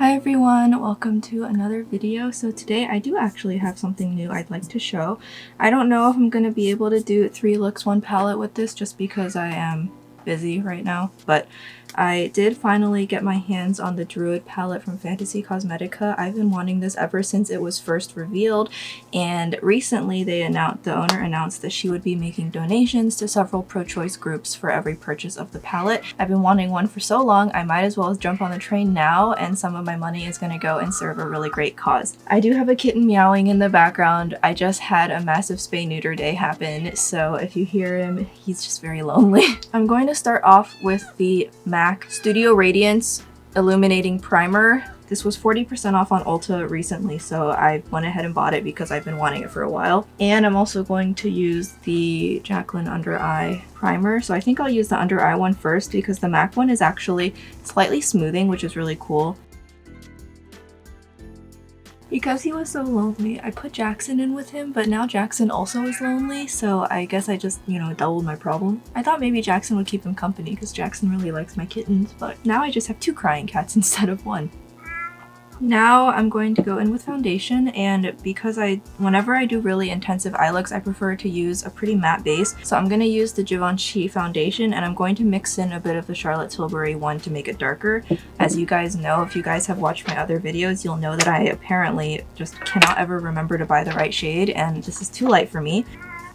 Hi everyone, welcome to another video. So today I do actually have something new I'd like to show. I don't know if I'm going to be able to do 3 looks 1 palette with this just because I am busy right now, but I did finally get my hands on the Druid palette from Fantasy Cosmetica. I've been wanting this ever since it was first revealed, and recently the owner announced that she would be making donations to several pro-choice groups for every purchase of the palette. I've been wanting one for so long, I might as well jump on the train now, and some of my money is going to go and serve a really great cause. I do have a kitten meowing in the background. I just had a massive spay-neuter day happen, so if you hear him, he's just very lonely. I'm going to start off with the MAC Studio Radiance Illuminating Primer. This was 40% off on Ulta recently, so I went ahead and bought it because I've been wanting it for a while. And I'm also going to use the JACLYN Under Eye Primer. So I think I'll use the under eye one first because the MAC one is actually slightly smoothing, which is really cool. Because he was so lonely, I put Jackson in with him, but now Jackson also is lonely, so I guess I just, doubled my problem. I thought maybe Jackson would keep him company because Jackson really likes my kittens, but now I just have 2 crying cats instead of 1. Now I'm going to go in with foundation, and because whenever I do really intensive eye looks, I prefer to use a pretty matte base. So I'm going to use the Givenchy foundation, and I'm going to mix in a bit of the Charlotte Tilbury one to make it darker. As you guys know, if you guys have watched my other videos, you'll know that I apparently just cannot ever remember to buy the right shade, and this is too light for me.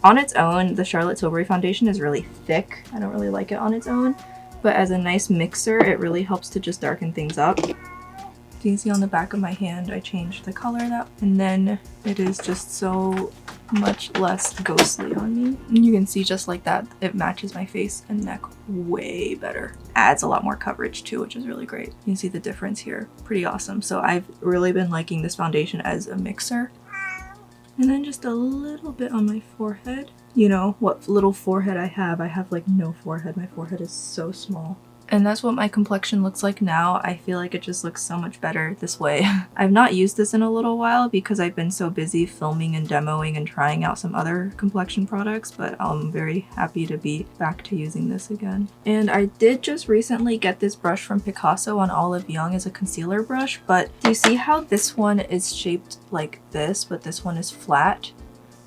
On its own, the Charlotte Tilbury foundation is really thick. I don't really like it on its own, but as a nice mixer, it really helps to just darken things up. You can see on the back of my hand I changed the color and then it is just so much less ghostly on me. And you can see just like that, it matches my face and neck way better. Adds a lot more coverage too, which is really great. You can see the difference here. Pretty awesome. So I've really been liking this foundation as a mixer. And then just a little bit on my forehead. You know, what little forehead I have like no forehead. My forehead is so small. And that's what my complexion looks like now. I feel like it just looks so much better this way. I've not used this in a little while because I've been so busy filming and demoing and trying out some other complexion products, but I'm very happy to be back to using this again. And I did just recently get this brush from Picasso on Olive Young as a concealer brush, but do you see how this one is shaped like this, but this one is flat?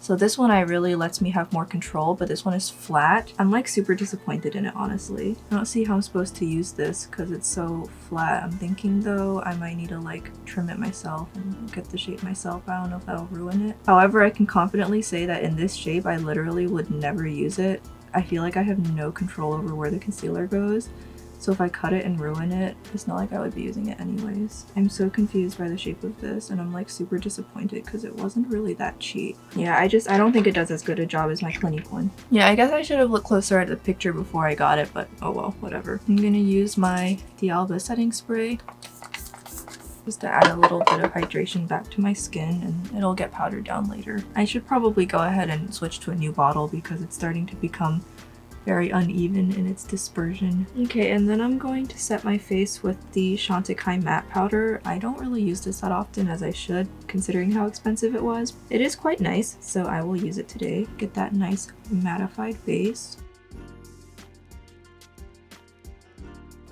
So this one really lets me have more control, but this one is flat. I'm like super disappointed in it, honestly. I don't see how I'm supposed to use this because it's so flat. I'm thinking though I might need to like trim it myself and get the shape myself. I don't know if that'll ruin it. However, I can confidently say that in this shape I literally would never use it. I feel like I have no control over where the concealer goes. So if I cut it and ruin it, it's not like I would be using it anyways. I'm so confused by the shape of this and I'm like super disappointed because it wasn't really that cheap. Yeah, I don't think it does as good a job as my Clinique one. Yeah, I guess I should have looked closer at the picture before I got it, but oh well, whatever. I'm gonna use my D'Alba setting spray just to add a little bit of hydration back to my skin, and it'll get powdered down later. I should probably go ahead and switch to a new bottle because it's starting to become very uneven in its dispersion. Okay, and then I'm going to set my face with the CHANTECAILLE matte powder. I don't really use this that often as I should, considering how expensive it was. It is quite nice, so I will use it today. Get that nice mattified base.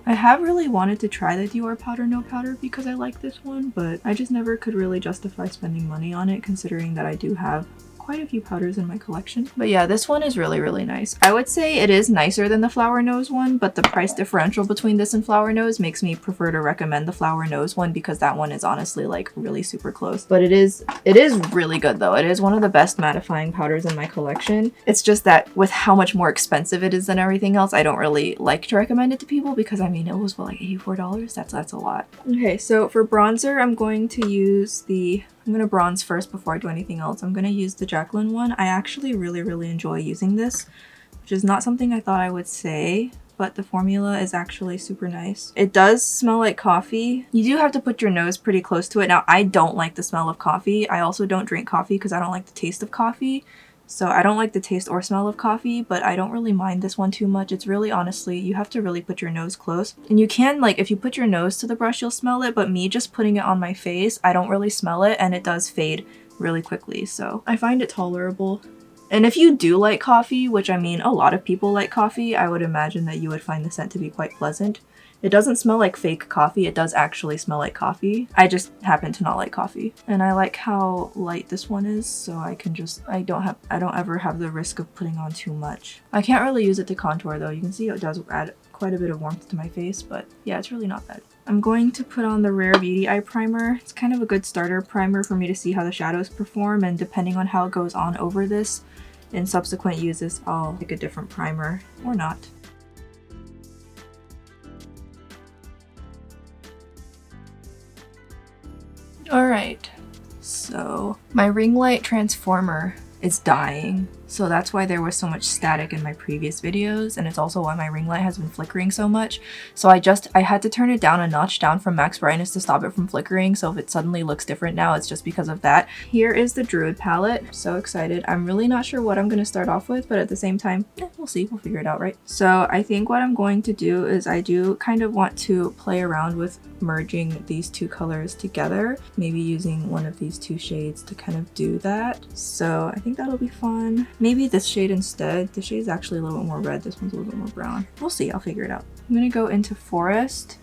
I have really wanted to try the Dior Powder No Powder because I like this one, but I just never could really justify spending money on it considering that I do have quite a few powders in my collection. But yeah, this one is really, really nice. I would say it is nicer than the Flower Nose one, but the price differential between this and Flower Nose makes me prefer to recommend the Flower Nose one because that one is honestly like really super close. But it is really good though. It is one of the best mattifying powders in my collection. It's just that with how much more expensive it is than everything else, I don't really like to recommend it to people because I mean, it was what, like $84? That's a lot. Okay, so for bronzer, I'm going to bronze first before I do anything else. I'm going to use the JACLYN one. I actually really enjoy using this, which is not something I thought I would say, but the formula is actually super nice. It does smell like coffee. You do have to put your nose pretty close to it. Now, I don't like the smell of coffee. I also don't drink coffee because I don't like the taste of coffee. So I don't like the taste or smell of coffee, but I don't really mind this one too much. It's really, honestly, you have to really put your nose close. And you can, like, if you put your nose to the brush, you'll smell it, but me just putting it on my face, I don't really smell it, and it does fade really quickly. So I find it tolerable. And if you do like coffee, which I mean, a lot of people like coffee, I would imagine that you would find the scent to be quite pleasant. It doesn't smell like fake coffee. It does actually smell like coffee. I just happen to not like coffee. And I like how light this one is, so I can just, I don't ever have the risk of putting on too much. I can't really use it to contour though. You can see it does add quite a bit of warmth to my face, but yeah, it's really not bad. I'm going to put on the Rare Beauty Eye Primer. It's kind of a good starter primer for me to see how the shadows perform, and depending on how it goes on over this, in subsequent uses, I'll pick a different primer or not. Alright, so my ring light transformer is dying. So that's why there was so much static in my previous videos, and it's also why my ring light has been flickering so much. So I had to turn it down a notch down from max brightness to stop it from flickering, so if it suddenly looks different now, it's just because of that. Here is the Druid palette. So excited. I'm really not sure what I'm going to start off with, but at the same time, we'll see. We'll figure it out, right? So I think what I'm going to do is I do kind of want to play around with merging these two colors together, maybe using one of these two shades to kind of do that. So I think that'll be fun. Maybe this shade instead. This shade's actually a little bit more red. This one's a little bit more brown. We'll see. I'll figure it out. I'm gonna go into Forest.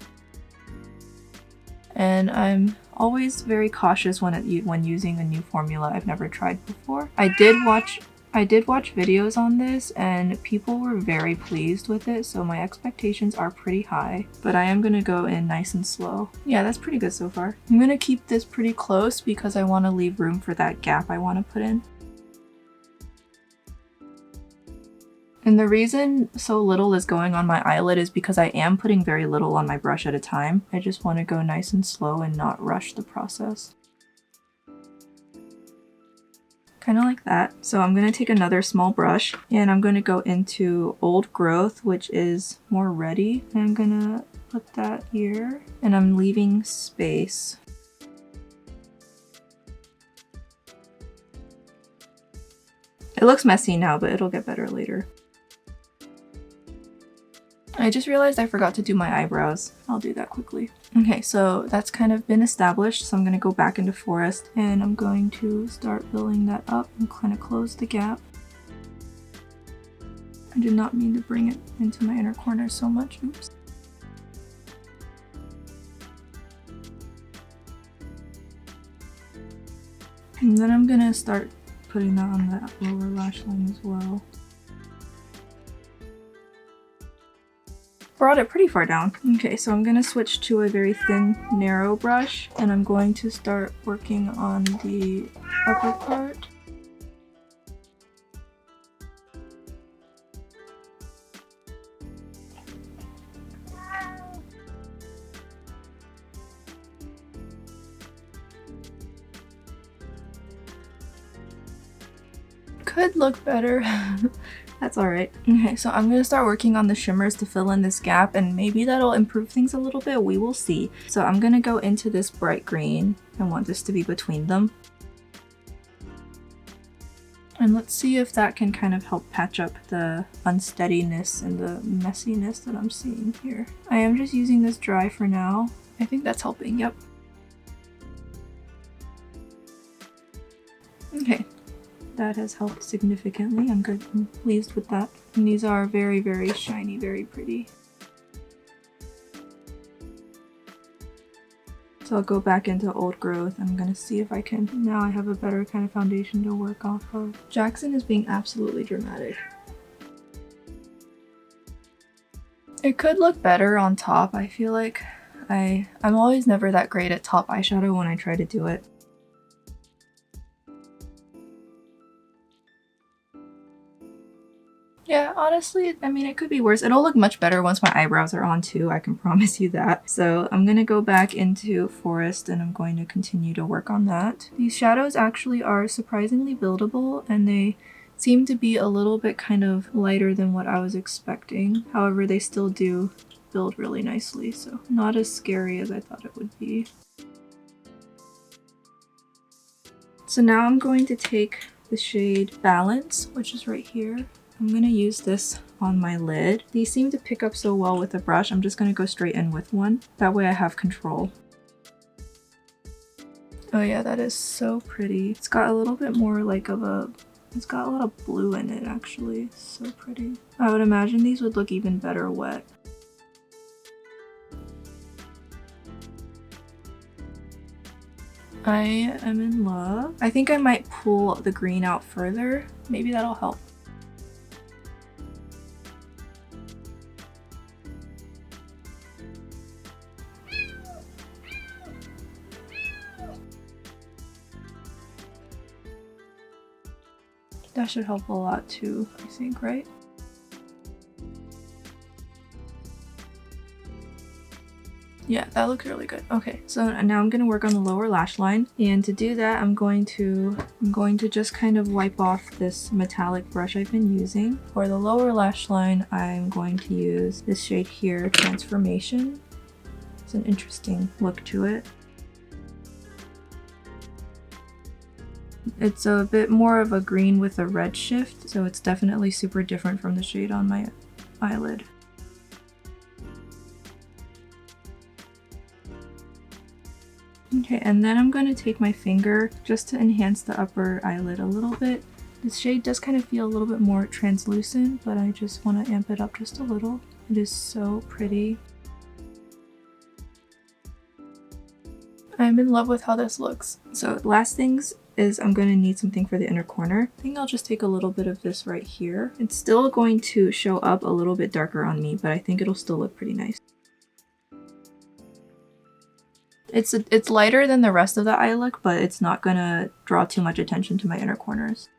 And I'm always very cautious when using a new formula I've never tried before. I did watch videos on this and people were very pleased with it, so my expectations are pretty high, but I am gonna go in nice and slow. Yeah, that's pretty good so far. I'm gonna keep this pretty close because I want to leave room for that gap I want to put in. And the reason so little is going on my eyelid is because I am putting very little on my brush at a time. I just want to go nice and slow and not rush the process. Kind of like that. So I'm going to take another small brush and I'm going to go into Old Growth, which is more reddy. And I'm going to put that here and I'm leaving space. It looks messy now, but it'll get better later. I just realized I forgot to do my eyebrows. I'll do that quickly. Okay, so that's kind of been established, so I'm going to go back into Forest and I'm going to start building that up and kind of close the gap. I did not mean to bring it into my inner corner so much. Oops. And then I'm going to start putting that on that lower lash line as well. Brought it pretty far down. Okay, so I'm gonna switch to a very thin, narrow brush, and I'm going to start working on the upper part. Could look better. That's alright. Okay, so I'm going to start working on the shimmers to fill in this gap, and maybe that'll improve things a little bit. We will see. So I'm going to go into this bright green. I want this to be between them. And let's see if that can kind of help patch up the unsteadiness and the messiness that I'm seeing here. I am just using this dry for now. I think that's helping, yep. Okay. That has helped significantly. I'm good. I'm pleased with that. And these are very, very shiny, very pretty. So I'll go back into Old Growth. I'm gonna see if I can. Now I have a better kind of foundation to work off of. JACLYN is being absolutely dramatic. It could look better on top. I feel like I'm always never that great at top eyeshadow when I try to do it. Yeah, honestly, I mean, it could be worse. It'll look much better once my eyebrows are on too, I can promise you that. So I'm gonna go back into Forest and I'm going to continue to work on that. These shadows actually are surprisingly buildable and they seem to be a little bit kind of lighter than what I was expecting. However, they still do build really nicely, so not as scary as I thought it would be. So now I'm going to take the shade Balance, which is right here. I'm going to use this on my lid. These seem to pick up so well with a brush. I'm just going to go straight in with one. That way I have control. Oh yeah, that is so pretty. It's got a little bit more like of a... It's got a lot of blue in it actually. So pretty. I would imagine these would look even better wet. I am in love. I think I might pull the green out further. Maybe that'll help. That should help a lot too, I think, right? Yeah, that looks really good. Okay, so now I'm gonna work on the lower lash line, and to do that, I'm going to just kind of wipe off this metallic brush I've been using. For the lower lash line, I'm going to use this shade here, Transformation. It's an interesting look to it. It's a bit more of a green with a red shift, so it's definitely super different from the shade on my eyelid. Okay, and then I'm going to take my finger just to enhance the upper eyelid a little bit. This shade does kind of feel a little bit more translucent, but I just want to amp it up just a little. It is so pretty. I'm in love with how this looks. So last things is I'm going to need something for the inner corner. I think I'll just take a little bit of this right here. It's still going to show up a little bit darker on me, but I think it'll still look pretty nice. It's lighter than the rest of the eye look, but it's not gonna draw too much attention to my inner corners.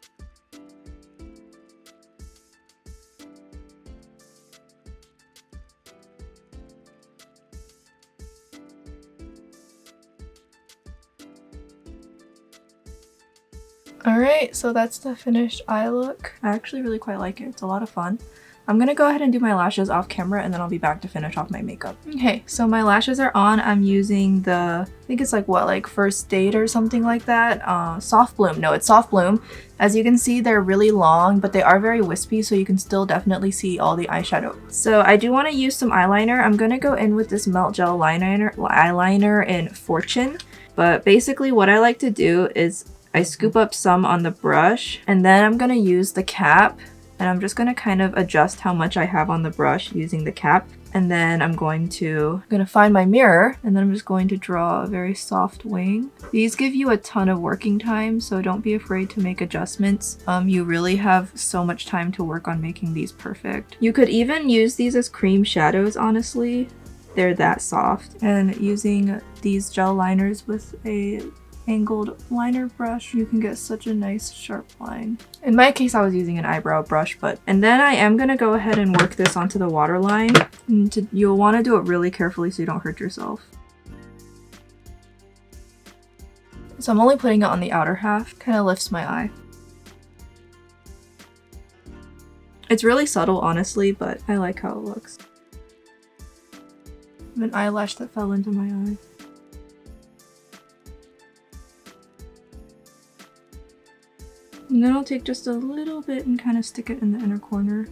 Alright, so that's the finished eye look. I actually really quite like it. It's a lot of fun. I'm gonna go ahead and do my lashes off camera, and then I'll be back to finish off my makeup. Okay, so my lashes are on. I'm using the, I think it's like what, like First Date or something like that? Soft Bloom. No, it's Soft Bloom. As you can see, they're really long, but they are very wispy, so you can still definitely see all the eyeshadow. So I do want to use some eyeliner. I'm gonna go in with this Melt Gel eyeliner in Fortune. But basically what I like to do is I scoop up some on the brush, and then I'm gonna use the cap. And I'm just going to kind of adjust how much I have on the brush using the cap. And then I'm going to find my mirror, and then I'm just going to draw a very soft wing. These give you a ton of working time, so don't be afraid to make adjustments. You really have so much time to work on making these perfect. You could even use these as cream shadows, honestly. They're that soft. And using these gel liners with a angled liner brush, you can get such a nice sharp line. In my case, I was using an eyebrow brush, and then I am gonna go ahead and work this onto the waterline. You'll want to do it really carefully so you don't hurt yourself. So I'm only putting it on the outer half. Kind of lifts my eye. It's really subtle, honestly, but I like how it looks. I have an eyelash that fell into my eye. And then I'll take just a little bit and kind of stick it in the inner corner.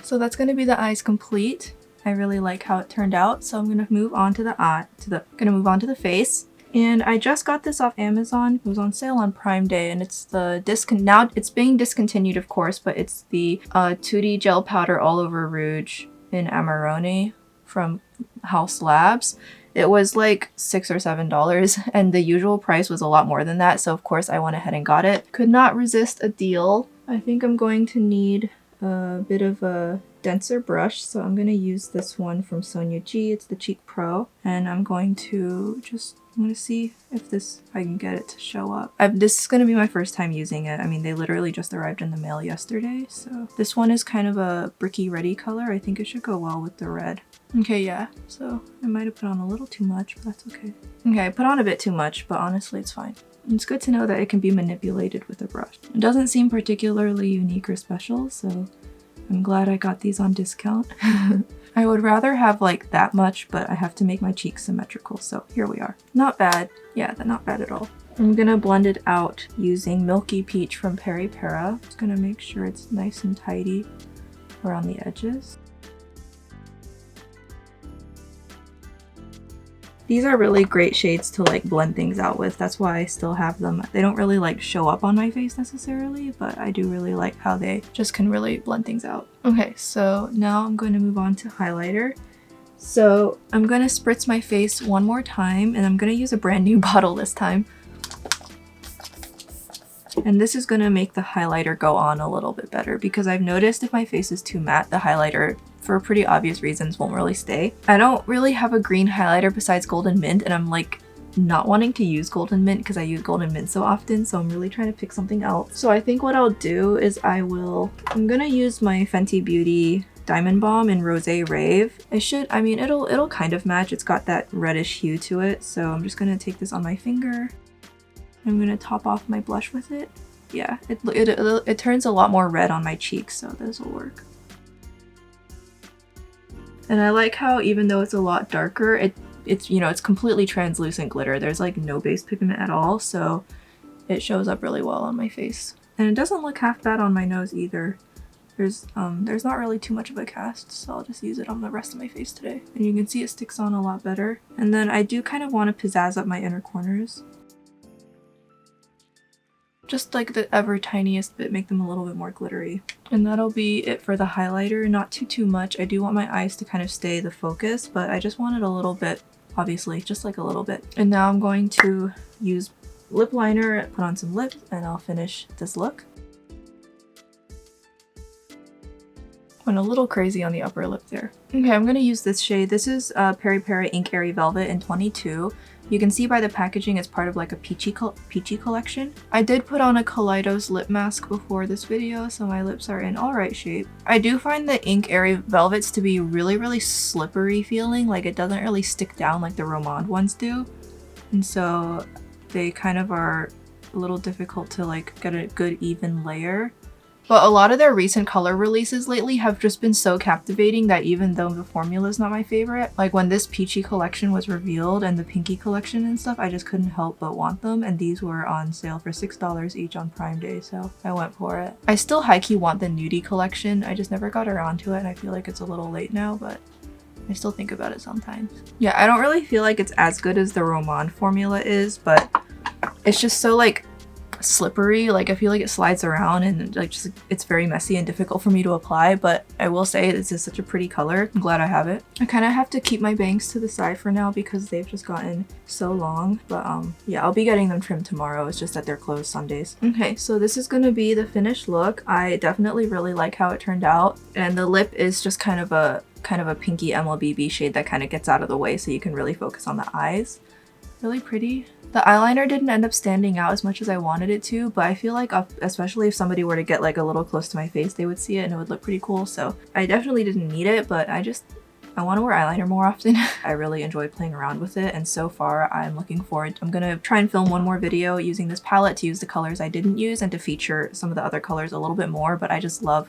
So that's going to be the eyes complete. I really like how it turned out, so I'm going to move on to the face. And I just got this off Amazon. It was on sale on Prime Day, and it's the now it's being discontinued, of course, but it's the Tutti Gel Powder All Over Rouge in Amarone from HAUS Labs. It was like $6 or $7, and the usual price was a lot more than that, so of course I went ahead and got it. Could not resist a deal. I think I'm going to need a bit of a denser brush, so I'm going to use this one from Sonia G. It's the Cheek Pro, and I'm going to see if I can get it to show up. This is going to be my first time using it. I mean, they literally just arrived in the mail yesterday, so this one is kind of a bricky reddy color. I think it should go well with the red. Okay, yeah, so I might have put on a little too much, but that's okay. Okay, I put on a bit too much, but honestly it's fine. It's good to know that it can be manipulated with a brush. It doesn't seem particularly unique or special, so I'm glad I got these on discount. I would rather have like that much, but I have to make my cheeks symmetrical, so here we are. Not bad. Yeah, not bad at all. I'm gonna blend it out using Milky Peach from PERIPERA. Just gonna make sure it's nice and tidy around the edges. These are really great shades to like blend things out with. That's why I still have them. They don't really like show up on my face necessarily, but I do really like how they just can really blend things out. Okay, so now I'm going to move on to highlighter. So I'm gonna spritz my face one more time, and I'm gonna use a brand new bottle this time. And this is gonna make the highlighter go on a little bit better, because I've noticed if my face is too matte, the highlighter, for pretty obvious reasons, won't really stay. I don't really have a green highlighter besides Golden Mint, and I'm like not wanting to use Golden Mint because I use Golden Mint so often, so I'm really trying to pick something else. So I think what I'll do is I'm gonna use my Fenty Beauty Diamond Balm in Rose Rave. I mean, it'll kind of match. It's got that reddish hue to it, so I'm just gonna take this on my finger. I'm gonna top off my blush with it. Yeah, it turns a lot more red on my cheeks, so this will work. And I like how even though it's a lot darker, it's you know, it's completely translucent glitter. There's like no base pigment at all, so it shows up really well on my face. And it doesn't look half bad on my nose either. There's not really too much of a cast, so I'll just use it on the rest of my face today. And you can see it sticks on a lot better. And then I do kind of want to pizzazz up my inner corners. Just like the ever tiniest bit, make them a little bit more glittery. And that'll be it for the highlighter. Not too much. I do want my eyes to kind of stay the focus, but I just want it a little bit, obviously, just like a little bit. And now I'm going to use lip liner, put on some lips, and I'll finish this look. Went a little crazy on the upper lip there. Okay, I'm gonna use this shade. This is PERIPERA Ink Airy Velvet in 22. You can see by the packaging it's part of like a peachy collection. I did put on a Kaleidos lip mask before this video, so my lips are in alright shape. I do find the Ink Airy Velvets to be really slippery feeling, like it doesn't really stick down like the Romande ones do. And so they kind of are a little difficult to like get a good even layer. But a lot of their recent color releases lately have just been so captivating that even though the formula is not my favorite, like when this peachy collection was revealed and the pinky collection and stuff, I just couldn't help but want them, and these were on sale for $6 each on Prime Day, so I went for it. I still high-key want the nudie collection. I just never got around to it, and I feel like it's a little late now, but I still think about it sometimes. Yeah, I don't really feel like it's as good as the Romande formula is, but it's just so like slippery. Like I feel like it slides around and like just it's very messy and difficult for me to apply, but I will say this is such a pretty color. I'm glad I have it. I kind of have to keep my bangs to the side for now because they've just gotten so long, but yeah, I'll be getting them trimmed tomorrow. It's just that they're closed Sundays. Okay, so this is gonna be the finished look. I definitely really like how it turned out, and the lip is just kind of a pinky MLBB shade that kind of gets out of the way so you can really focus on the eyes. Really pretty. The eyeliner didn't end up standing out as much as I wanted it to, but I feel like especially if somebody were to get like a little close to my face, they would see it and it would look pretty cool. So I definitely didn't need it, but I want to wear eyeliner more often. I really enjoy playing around with it, and so far I'm looking forward. I'm gonna try and film one more video using this palette to use the colors I didn't use and to feature some of the other colors a little bit more, but I just love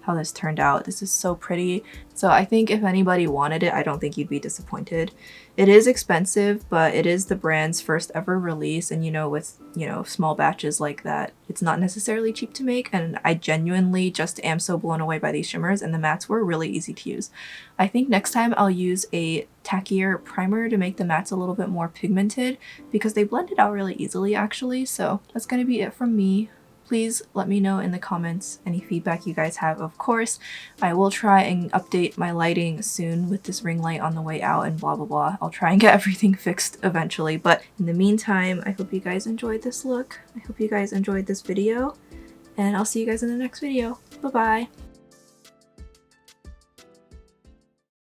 how this turned out. This is so pretty. So I think if anybody wanted it, I don't think you'd be disappointed. It is expensive, but it is the brand's first ever release, and you know, with small batches like that, it's not necessarily cheap to make, and I genuinely just am so blown away by these shimmers, and the mattes were really easy to use. I think next time I'll use a tackier primer to make the mattes a little bit more pigmented because they blended out really easily actually. So that's gonna be it from me. Please let me know in the comments any feedback you guys have. Of course, I will try and update my lighting soon with this ring light on the way out and blah blah blah. I'll try and get everything fixed eventually, but in the meantime, I hope you guys enjoyed this look. I hope you guys enjoyed this video, and I'll see you guys in the next video. Bye bye!